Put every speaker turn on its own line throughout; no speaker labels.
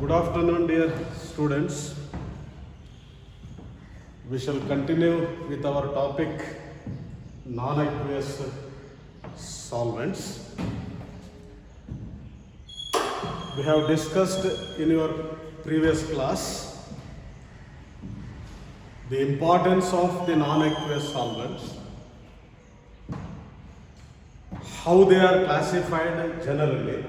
Good afternoon, dear students. We shall continue with our topic non-aqueous solvents. We have discussed in your previous class the importance of the non-aqueous solvents, how they are classified generally,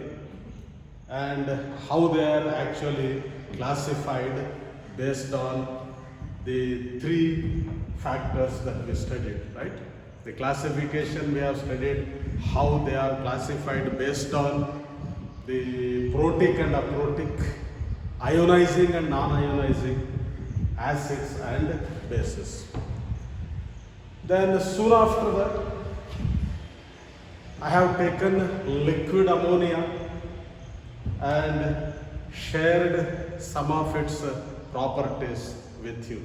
and how they are actually classified based on the three factors that we studied, right? The classification we have studied how they are classified based on the protic and aprotic, ionizing and non-ionizing, acids and bases. Then soon after that, I have taken liquid ammonia and shared some of its properties with you.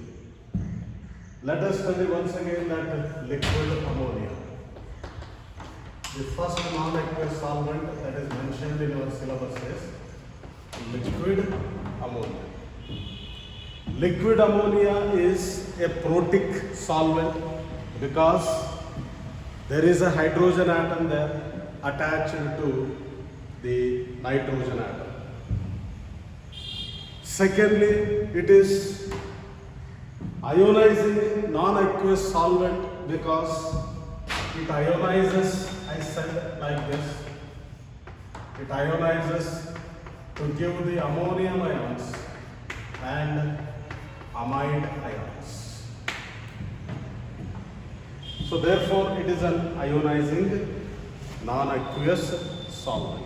Let us study once again that liquid ammonia. The first non-aqueous solvent that is mentioned in our syllabus is liquid ammonia. Liquid ammonia is a protic solvent because there is a hydrogen atom there attached to the nitrogen atom. Secondly, it is ionizing non-aqueous solvent because it ionizes, I said like this, it ionizes to give the ammonium ions and amide ions. So therefore it is an ionizing non-aqueous solvent.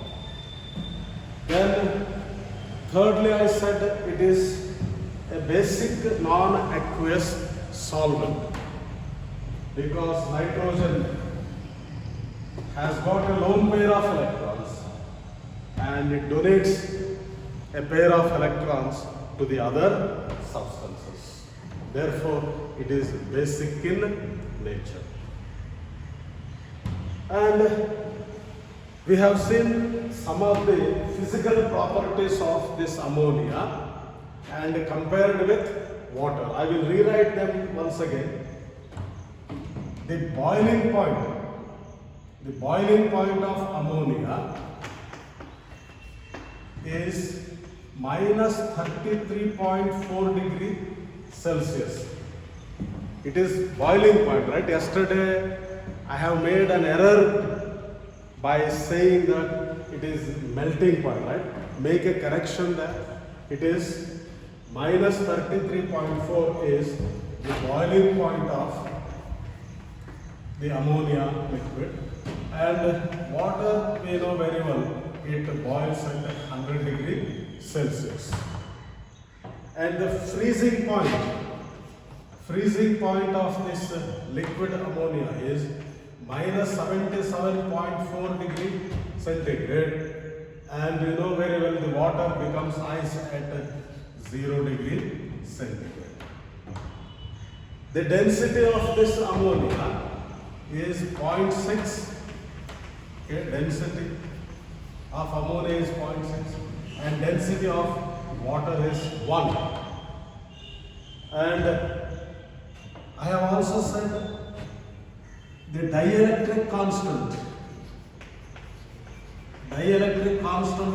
Then thirdly, I said it is a basic non-aqueous solvent because nitrogen has got a lone pair of electrons and it donates a pair of electrons to the other substances. Therefore, it is basic in nature. And we have seen some of the physical properties of this ammonia and compared with water. I will rewrite them once again. The boiling point of ammonia is minus 33.4 degree Celsius. It is boiling point, right? Yesterday I have made an error by saying that it is melting point, right? Make a correction there. It is minus 33.4 is the boiling point of the ammonia liquid. And water, we know very well, it boils at 100 degree Celsius. And the freezing point of this liquid ammonia is minus 77.4 degree centigrade, and you know very well the water becomes ice at 0 degree centigrade. The density of this ammonia is 0.6. Okay, density of ammonia is 0.6 and density of water is 1. And I have also said the dielectric constant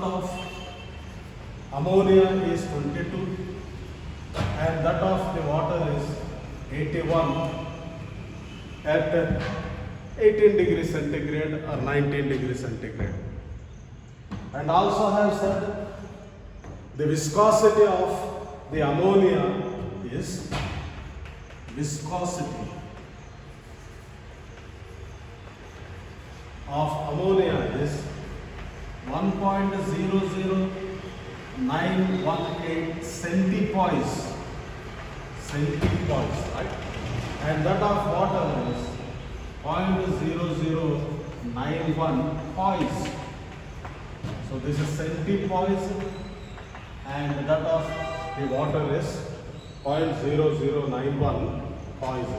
of ammonia is 22 and that of the water is 81 at 18 degrees centigrade or 19 degrees centigrade. And also I have said the viscosity of the ammonia is of ammonia is 1.00918 centipoise, right? And that of water is 0.0091 poise. So this is centipoise and that of the water is 0.0091 poise.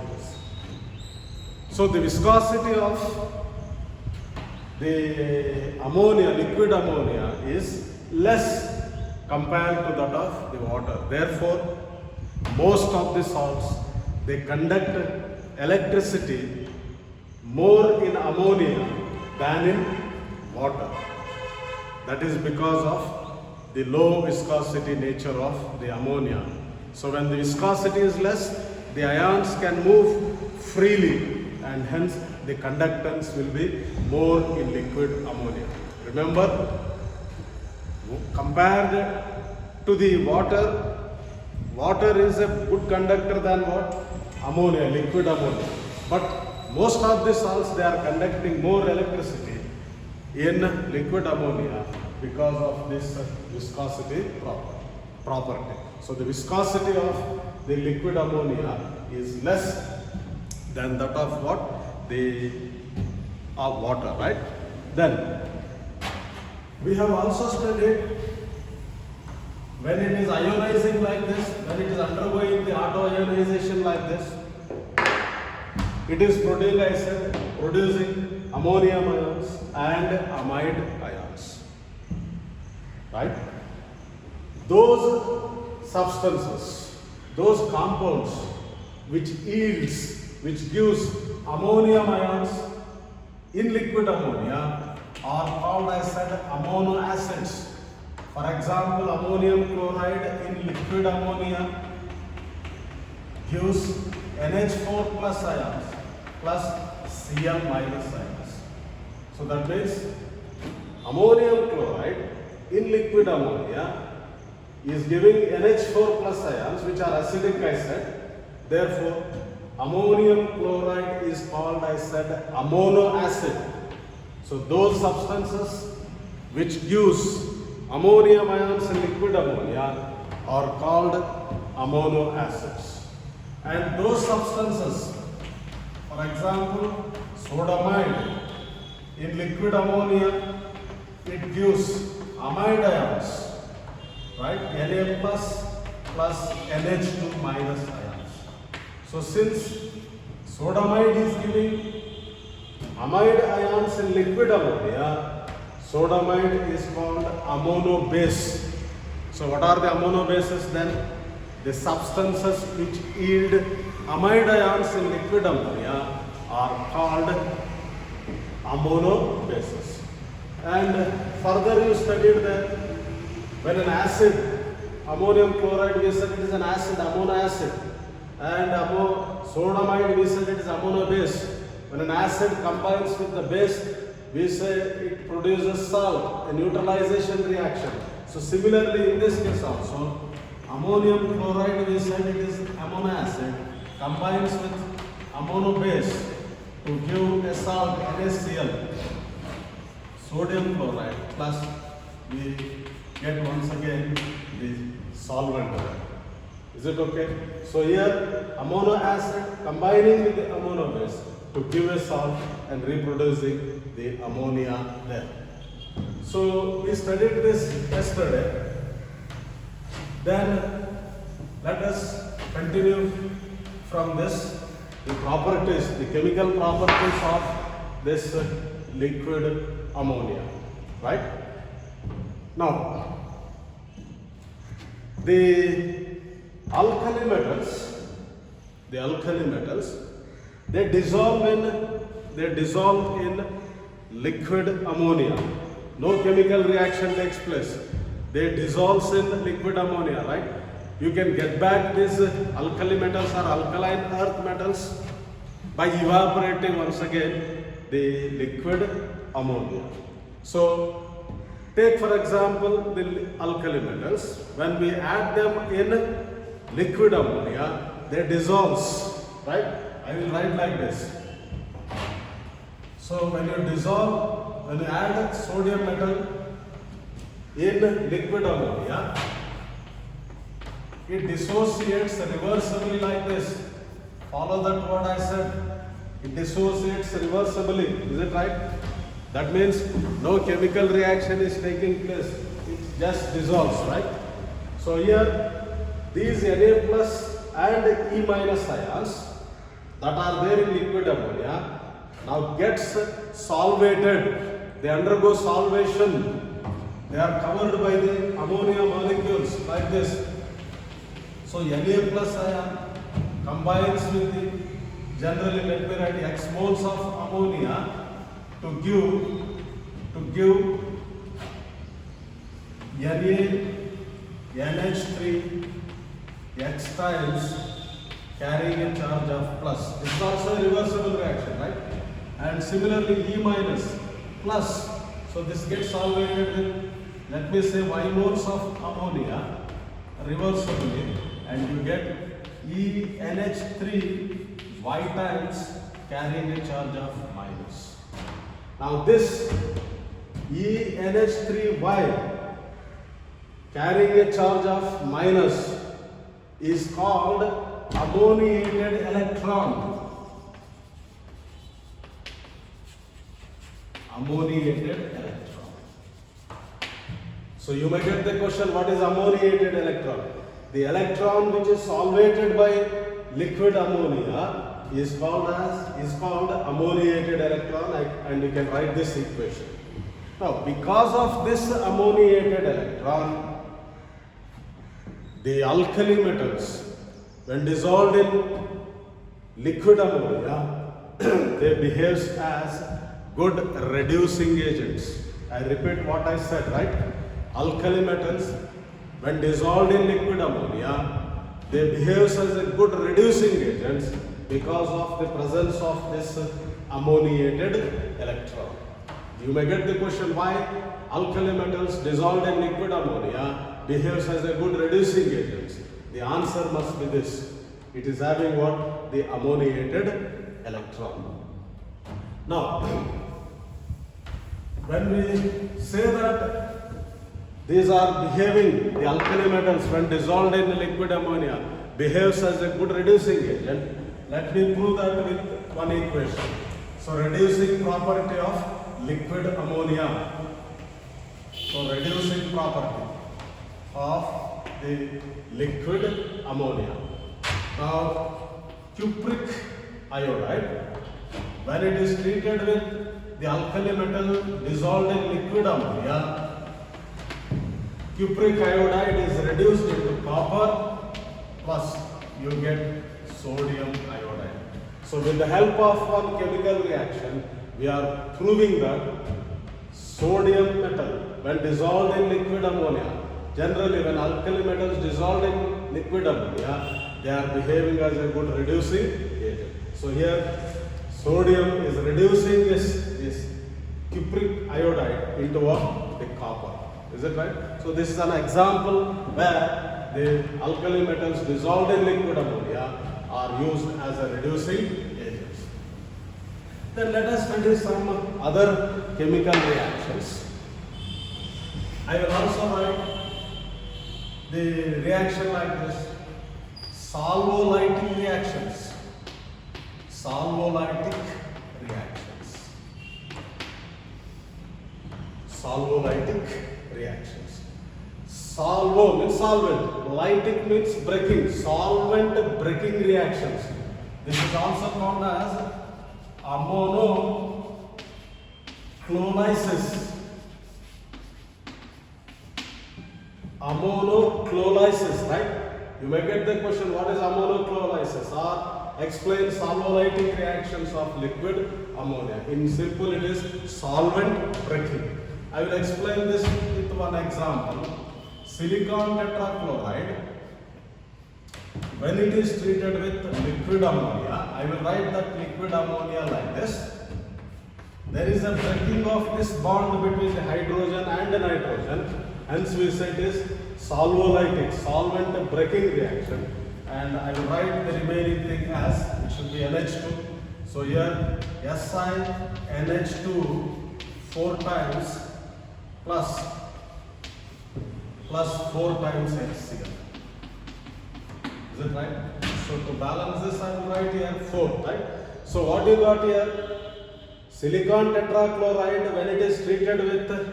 So the viscosity of the ammonia, liquid ammonia, is less compared to that of the water. Therefore, most of the salts, they conduct electricity more in ammonia than in water. That is because of the low viscosity nature of the ammonia. So when the viscosity is less, the ions can move freely and hence the conductance will be more in liquid ammonia. Remember, compared to the water, water is a good conductor than what? Ammonia, liquid ammonia. But most of the salts, they are conducting more electricity in liquid ammonia because of this viscosity property. So the viscosity of the liquid ammonia is less than that of what? Of water, right? Then we have also studied when it is ionizing like this, when it is undergoing the auto ionization like this, it is producing ammonium ions and amide ions, right? Those substances, those compounds which gives ammonium ions in liquid ammonia are called, I said, amino acids. For example, ammonium chloride in liquid ammonia gives NH4 plus ions plus Cl minus ions. So that means ammonium chloride in liquid ammonia is giving NH4 plus ions which are acidic, I said. Therefore, ammonium chloride is called, I said, amino acid. So those substances which gives ammonium ions in liquid ammonia are called amino acids. And those substances, for example, sodamide in liquid ammonia, it gives amide ions, right? Na plus NH2 minus ions. So since sodamide is giving amide ions in liquid ammonia, sodamide is called ammono base. So what are the ammono bases then? The substances which yield amide ions in liquid ammonia are called ammono bases. And further you studied that when an acid, ammonium chloride, we said it is an acid, ammono acid, and sodamide, we said it is ammono base. When an acid combines with the base, we say it produces salt, a neutralization reaction. So similarly in this case also, ammonium chloride, we said it is ammono acid, combines with ammono base to give a salt, NaCl, sodium chloride, plus we get once again the solvent. Is it okay? So here ammono acid combining with the ammono base to give a salt and reproducing the ammonia there. So we studied this yesterday. Then let us continue from this, the properties, the chemical properties of this liquid ammonia, right? Now, the alkali metals, they dissolve in liquid ammonia. No chemical reaction takes place. They dissolve in liquid ammonia, right? You can get back these alkali metals or alkaline earth metals by evaporating once again the liquid ammonia. So, take for example the alkali metals. When we add them in liquid ammonia, they dissolve, right? I will write like this. So when you add sodium metal in liquid ammonia, it dissociates reversibly like this. Follow that what I said. It dissociates reversibly. Is it right? That means no chemical reaction is taking place. It just dissolves, right? So here, these Na plus and E minus ions that are there in liquid ammonia now gets solvated. They undergo solvation. They are covered by the ammonia molecule molecules like this. So Na plus ion combines with the, generally let me write X moles of ammonia to give Na NH3 X times carrying a charge of plus. This is also a reversible reaction, right? And similarly E minus plus. So this gets solvated with, let me say, Y moles of ammonia reversibly, and you get ENH3 Y times carrying a charge of minus. Now this ENH3Y carrying a charge of minus is called ammoniated electron. Ammoniated electron. So you may get the question, what is ammoniated electron? The electron which is solvated by liquid ammonia is called ammoniated electron, and you can write this equation. Now because of this ammoniated electron, the alkali metals, when dissolved in liquid ammonia, they behave as good reducing agents. I repeat what I said, right? Alkali metals, when dissolved in liquid ammonia, they behave as a good reducing agents because of the presence of this ammoniated electron. You may get the question, why alkali metals dissolved in liquid ammonia behaves as a good reducing agent? The answer must be this. It is having what? The ammoniated electron. Now, when we say that these are behaving, the alkali metals when dissolved in liquid ammonia behaves as a good reducing agent, let me prove that with one equation. So reducing property of liquid ammonia. So reducing property of the liquid ammonia. Now cupric iodide, when it is treated with the alkali metal dissolved in liquid ammonia, cupric iodide is reduced into copper plus you get sodium iodide. So with the help of one chemical reaction, we are proving that sodium metal when dissolved in liquid ammonia, generally when alkali metals dissolved in liquid ammonia, they are behaving as a good reducing agent. So here sodium is reducing this cupric iodide into what? The copper. Is it right? So this is an example where the alkali metals dissolved in liquid ammonia are used as a reducing agents. Then let us study some other chemical reactions. I will also write the reaction like this: solvolytic reactions. Solvolytic reactions. Solvolytic reactions. Solvo means solvent. Lytic means breaking. Solvent breaking reactions. This is also called as ammonoclolysis. Ammonoclolysis, right? You may get the question, what is ammonoclolysis? Or explain solvolytic reactions of liquid ammonia. In simple, it is solvent breaking. I will explain this with one example. Silicon tetrachloride, when it is treated with liquid ammonia, I will write that liquid ammonia like this. There is a breaking of this bond between the hydrogen and the nitrogen. Hence we say it is solvolytic, solvent breaking reaction. And I will write the remaining thing as, it should be NH2. So here SiNH2 4 times plus 4 times HCl. Is it right? So to balance this, I will write here 4, right? So what you got here? Silicon tetrachloride, when it is treated with the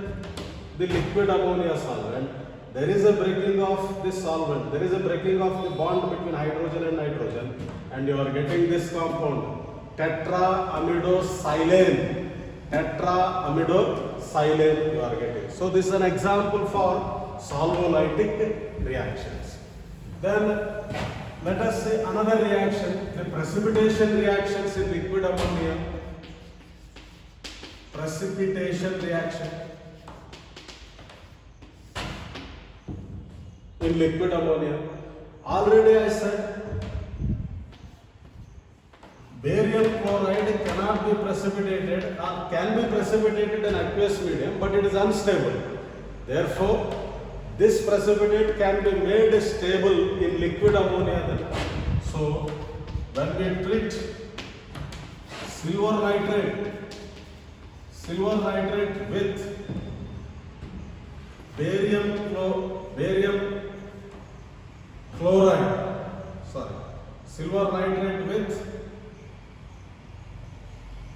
liquid ammonia solvent, there is a breaking of this solvent. There is a breaking of the bond between hydrogen and nitrogen, and you are getting this compound, tetraamidosilane. Tetraamidosilane you are getting. So this is an example for solvolytic reactions. Then let us see another reaction, the precipitation reactions in liquid ammonia. Precipitation reaction in liquid ammonia. Already I said barium chloride cannot be precipitated or can be precipitated in aqueous medium, but it is unstable. Therefore, this precipitate can be made stable in liquid ammonia then. So, when we treat silver nitrate with barium chloride, silver nitrate with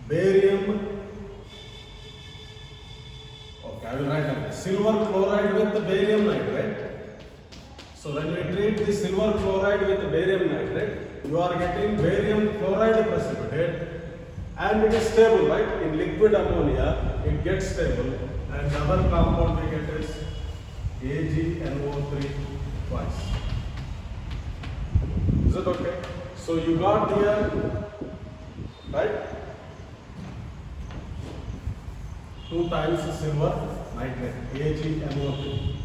barium, I will write down silver chloride with the barium nitrate. So when we treat the silver chloride with the barium nitrate, you are getting barium chloride precipitate and it is stable, right? In liquid ammonia, it gets stable, and the other compound we get is AgNO3 twice. Is it okay? So you got here, right? 2 times silver nitrate, AgNO3.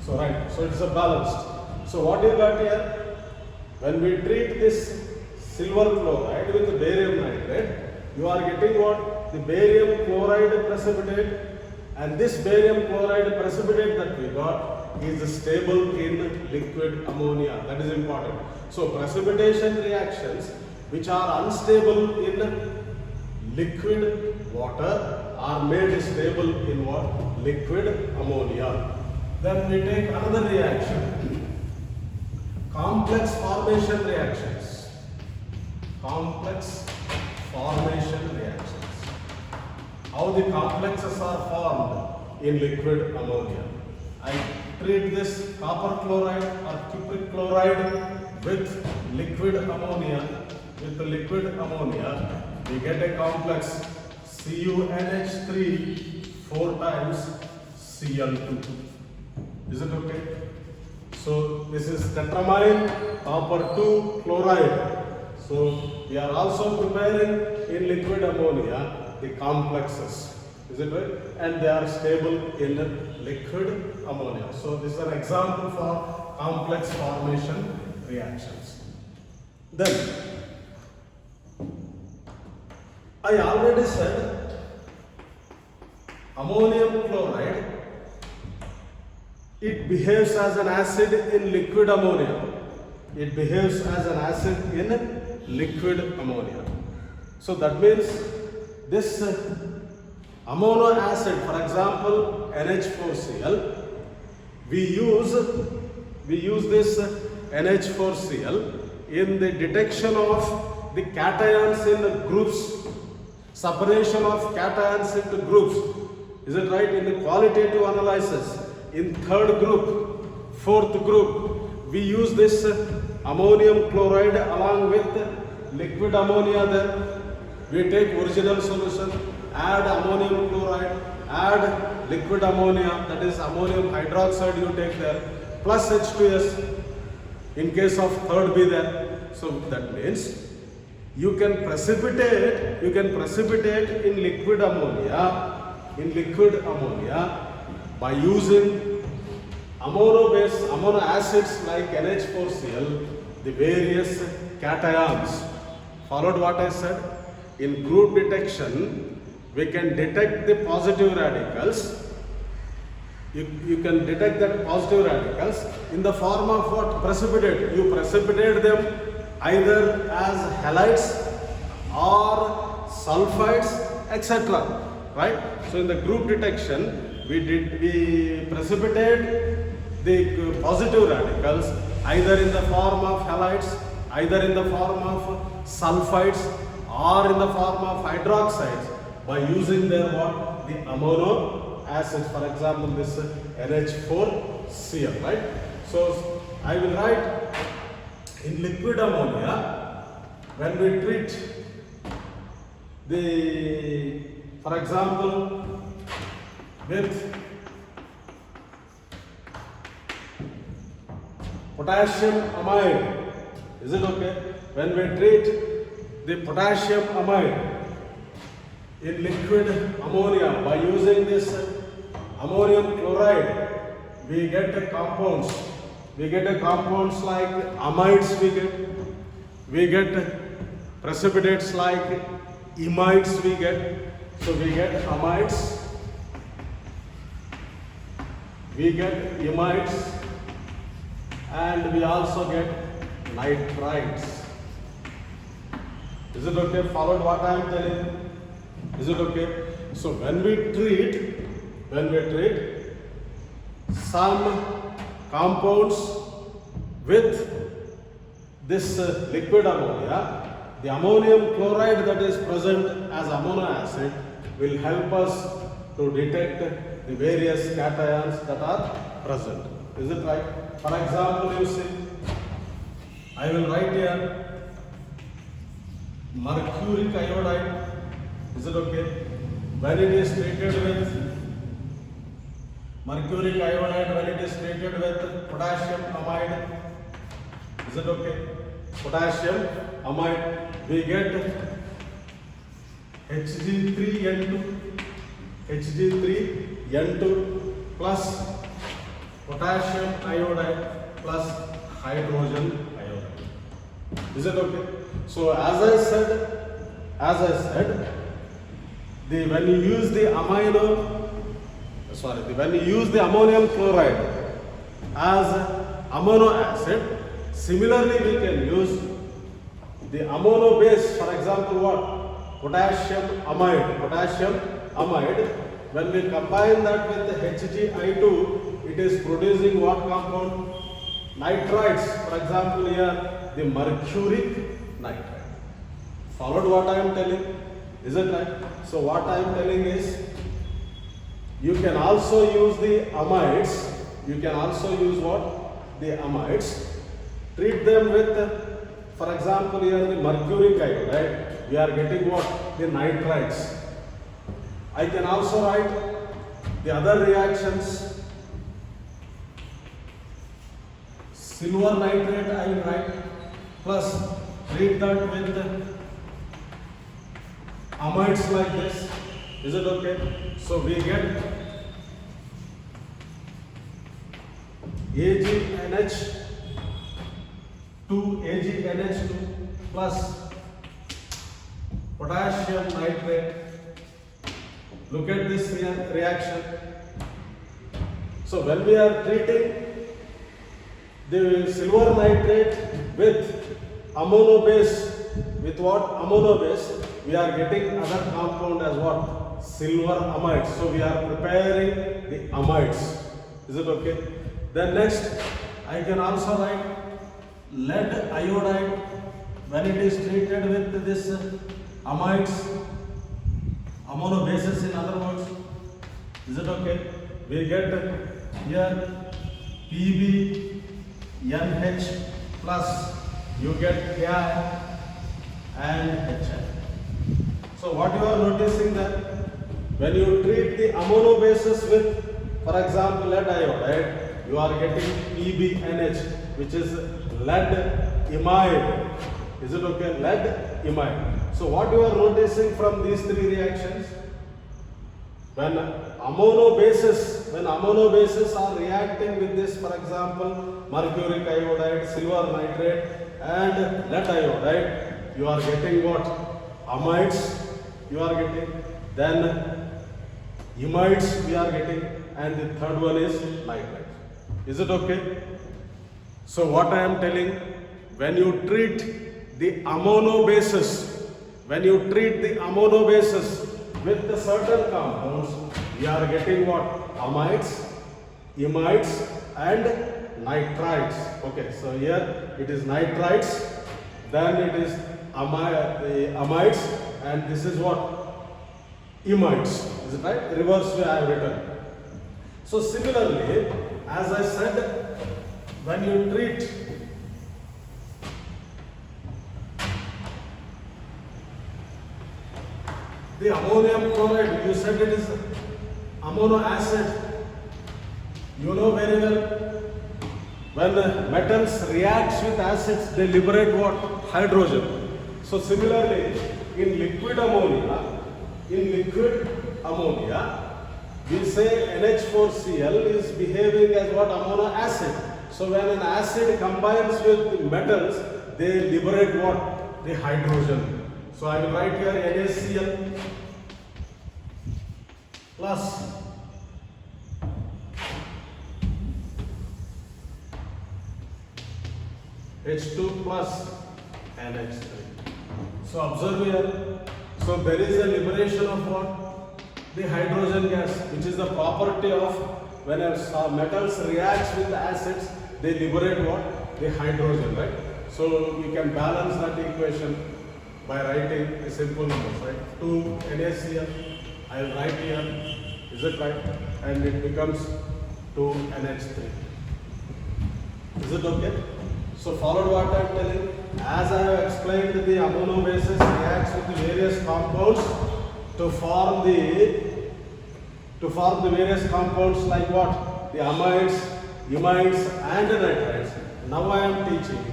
So right, so it's a balanced. So what you got here? When we treat this silver chloride with the barium nitrate, you are getting what? The barium chloride precipitate, and this barium chloride precipitate that we got is stable in liquid ammonia. That is important. So precipitation reactions which are unstable in liquid water are made stable in what? Liquid ammonia. Then we take another reaction, complex formation reactions. Complex formation reactions. How the complexes are formed in liquid ammonia. I treat this copper chloride or cupric chloride with liquid ammonia. With the liquid ammonia, we get a complex CuNH3 4 times Cl2. Is it okay? So this is tetramine copper 2 chloride. So we are also preparing in liquid ammonia the complexes. Is it right? And they are stable in liquid ammonia. So this is an example for complex formation reactions. Then I already said ammonium chloride, it behaves as an acid in liquid ammonia. It behaves as an acid in liquid ammonia. So that means this amino acid, for example NH4Cl, we use this NH4Cl in the detection of the cations in the groups, separation of cations into groups. Is it right? In the qualitative analysis, in third group, fourth group, we use this ammonium chloride along with liquid ammonia. Then we take original solution, add ammonium chloride, add liquid ammonia, that is ammonium hydroxide you take there, plus H2S in case of third B there. So that means you can precipitate in liquid ammonia by using amino acids like NH4Cl, the various cations. Followed what I said? In group detection, we can detect the positive radicals. You can detect that positive radicals in the form of what? Precipitate. You precipitate them either as halides or sulfides, etc. Right? So in the group detection, we precipitate the positive radicals either in the form of halides, either in the form of sulfides, or in the form of hydroxides by using their what? The amino acids. For example, this NH4Cl, right? So I will write in liquid ammonia when we treat the, for example, with potassium amide. Is it okay? When we treat the potassium amide in liquid ammonia by using this ammonium chloride, we get a compounds. We get a compounds like amides. We get precipitates like imides. So we get amides. We get imides, and we also get nitrites. Is it okay? Followed what I am telling? Is it okay? So when we treat some compounds with this liquid ammonia, the ammonium chloride that is present as amino acid will help us to detect the various cations that are present. Is it right? For example, you see, I will write here mercuric iodide. Is it okay? When it is treated with mercuric iodide, when it is treated with potassium amide, is it okay? Potassium amide, we get Hg3N2 plus potassium iodide plus hydrogen iodide. Is it okay? So as I said, when you use the ammonium chloride as amino acid, similarly we can use the ammono base, for example what? Potassium amide. When we combine that with the HgI2, it is producing what compound? Nitrites. For example here, the mercuric nitride. Followed what I am telling? Is it right? So what I am telling is, you can also use the amides. You can also use what? The amides. Treat them with, for example here, the mercuric iodide. We are getting what? The nitrites. I can also write the other reactions. Silver nitrate I will write, plus treat that with amides like this. Is it okay? So we get AgNH2 plus potassium nitrate. Look at this reaction. So when we are treating the silver nitrate with ammono base, with what? Ammono base, we are getting other compound as what? Silver amides. So we are preparing the amides. Is it okay? Then next, I can also write lead iodide. When it is treated with this amides, ammono bases in other words, is it okay? We get here PbNH plus, you get Ki and HI. So what you are noticing that when you treat the ammono bases with, for example, lead iodide, you are getting PbNH, which is lead imide. Is it okay? Lead imide. So what you are noticing from these three reactions? When ammono bases are reacting with this, for example, mercuric iodide, silver nitrate and lead iodide, you are getting what? Amides you are getting, then imides we are getting, and the third one is nitrite. Is it okay? So what I am telling, when you treat the ammono bases, with the certain compounds, we are getting what? Amides, imides and nitrites. Okay, so here it is nitrites, then it is amides, and this is what? Imides. Is it right? Reverse way I have written. So similarly, as I said, when you treat the ammonium chloride, you said it is ammono acid. You know very well when metals reacts with acids, they liberate what? Hydrogen. So similarly, in liquid ammonia, we say NH4Cl is behaving as what? Ammono acid. So when an acid combines with metals, they liberate what? The hydrogen. So I will write here NaCl plus H2 plus NH3. So observe here. So there is a liberation of what? The hydrogen gas, which is the property of when metals reacts with acids, they liberate what? The hydrogen, right? So we can balance that equation by writing a simple number, right? 2 NaCl, I will write here, is it right? And it becomes 2 NH3. Is it okay? So followed what I am telling, as I have explained, the ammono bases reacts with the various compounds to form the various compounds like what? The amides, imides and nitrides. Now I am teaching.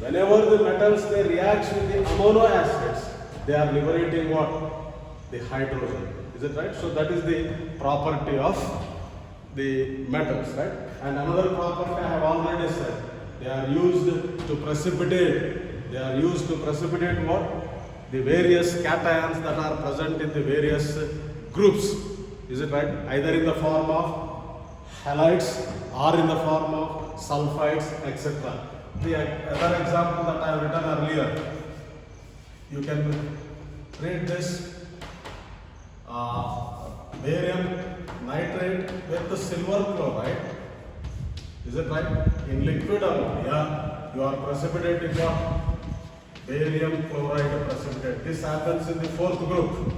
Whenever the metals they react with the amino acids, they are liberating what? The hydrogen. Is it right? So that is the property of the metals, right? And another property I have already said. They are used to precipitate. They are used to precipitate what? The various cations that are present in the various groups. Is it right? Either in the form of halides or in the form of sulfides, etc. The other example that I have written earlier, you can treat this barium nitrate with the silver chloride. Is it right? In liquid ammonia, you are precipitating what? Barium chloride precipitate. This happens in the fourth group.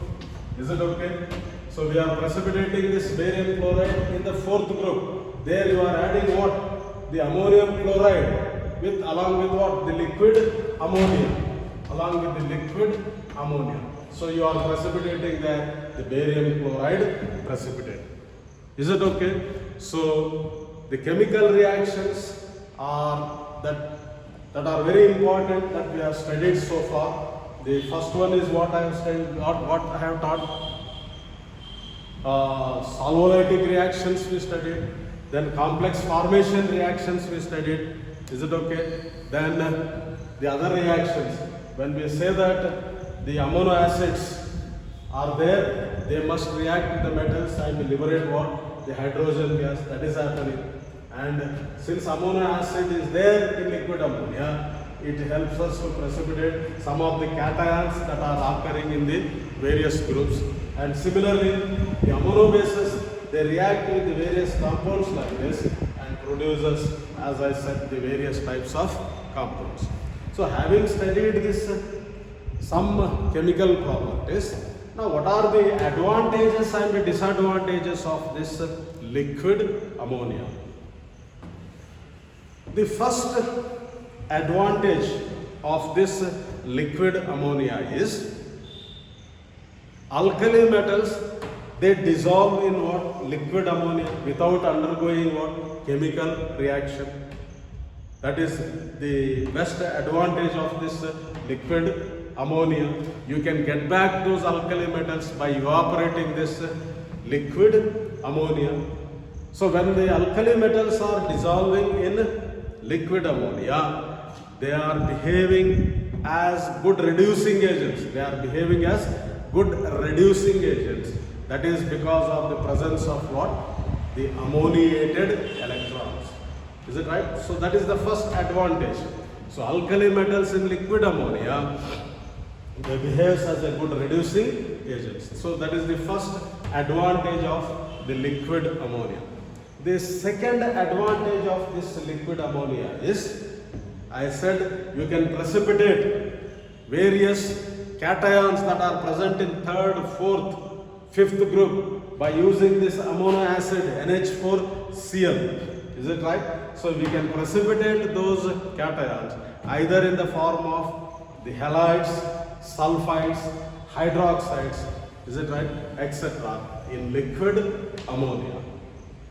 Is it okay? So we are precipitating this barium chloride in the fourth group. There you are adding what? The ammonium chloride with along with what? The liquid ammonia. Along with the liquid ammonia. So you are precipitating the barium chloride precipitate. Is it okay? So the chemical reactions are that are very important that we have studied so far. The first one is what I have studied, what I have taught. Solvolytic reactions we studied. Then complex formation reactions we studied. Is it okay? Then the other reactions. When we say that the amino acids are there, they must react with the metals and liberate what? The hydrogen gas. That is happening. And since amino acid is there in liquid ammonia, it helps us to precipitate some of the cations that are occurring in the various groups. And similarly, the amino bases, they react with the various compounds like this and produces, as I said, the various types of compounds. So having studied this, some chemical properties, now what are the advantages and the disadvantages of this liquid ammonia? The first advantage of this liquid ammonia is alkali metals, they dissolve in what? Liquid ammonia without undergoing what? Chemical reaction. That is the best advantage of this liquid ammonia. You can get back those alkali metals by evaporating this liquid ammonia. So when the alkali metals are dissolving in liquid ammonia, they are behaving as good reducing agents. They are behaving as good reducing agents. That is because of the presence of what? The ammoniated electrons. Is it right? So that is the first advantage. So alkali metals in liquid ammonia, they behave as a good reducing agents. So that is the first advantage of the liquid ammonia. The second advantage of this liquid ammonia is, I said, you can precipitate various cations that are present in third, fourth, fifth group by using this amino acid NH4Cl. Is it right? So we can precipitate those cations either in the form of the halides, sulfides, hydroxides, is it right, etc. in liquid ammonia.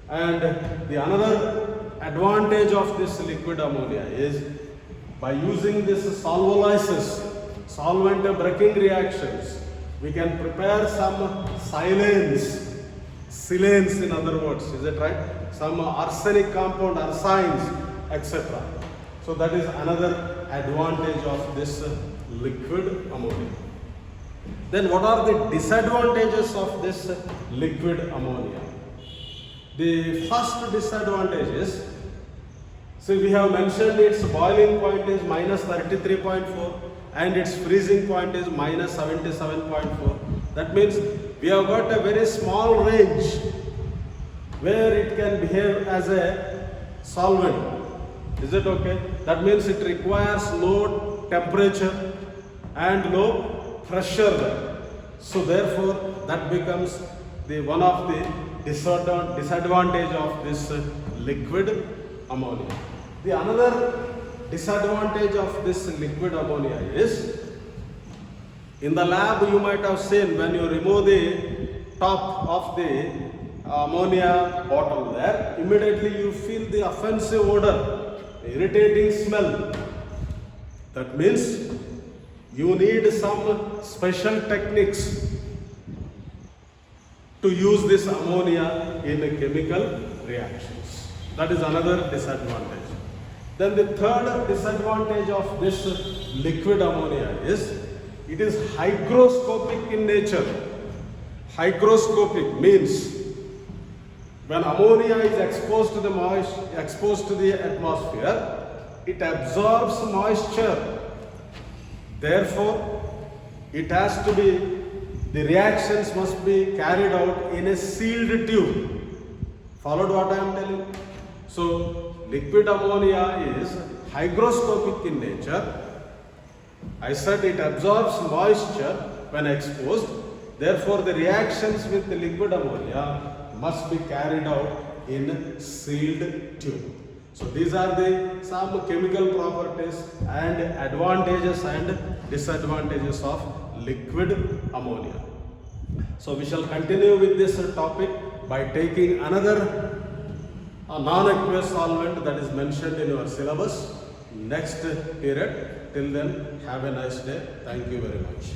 And the another advantage of this liquid ammonia is by using this solvolysis, solvent breaking reactions, we can prepare some silanes in other words, is it right? Some arsenic compound, arsines, etc. So that is another advantage of this liquid ammonia. Then what are the disadvantages of this liquid ammonia? The first disadvantage is, so we have mentioned its boiling point is minus 33.4 and its freezing point is minus 77.4. That means we have got a very small range where it can behave as a solvent. Is it okay? That means it requires low temperature and low pressure. So therefore that becomes the one of the disadvantage of this liquid ammonia. The another disadvantage of this liquid ammonia is, in the lab you might have seen when you remove the top of the ammonia bottle there, immediately you feel the offensive odor, irritating smell. That means you need some special techniques to use this ammonia in chemical reactions. That is another disadvantage. Then the third disadvantage of this liquid ammonia is it is hygroscopic in nature. Hygroscopic means when ammonia is exposed to the atmosphere, it absorbs moisture. Therefore, it has to be, the reactions must be carried out in a sealed tube. Followed what I am telling? So, liquid ammonia is hygroscopic in nature. I said it absorbs moisture when exposed. Therefore, the reactions with the liquid ammonia must be carried out in sealed tube. So these are the some chemical properties and advantages and disadvantages of liquid ammonia. So we shall continue with this topic by taking another non-aqueous solvent that is mentioned in your syllabus next period. Till then, have a nice day. Thank you very much.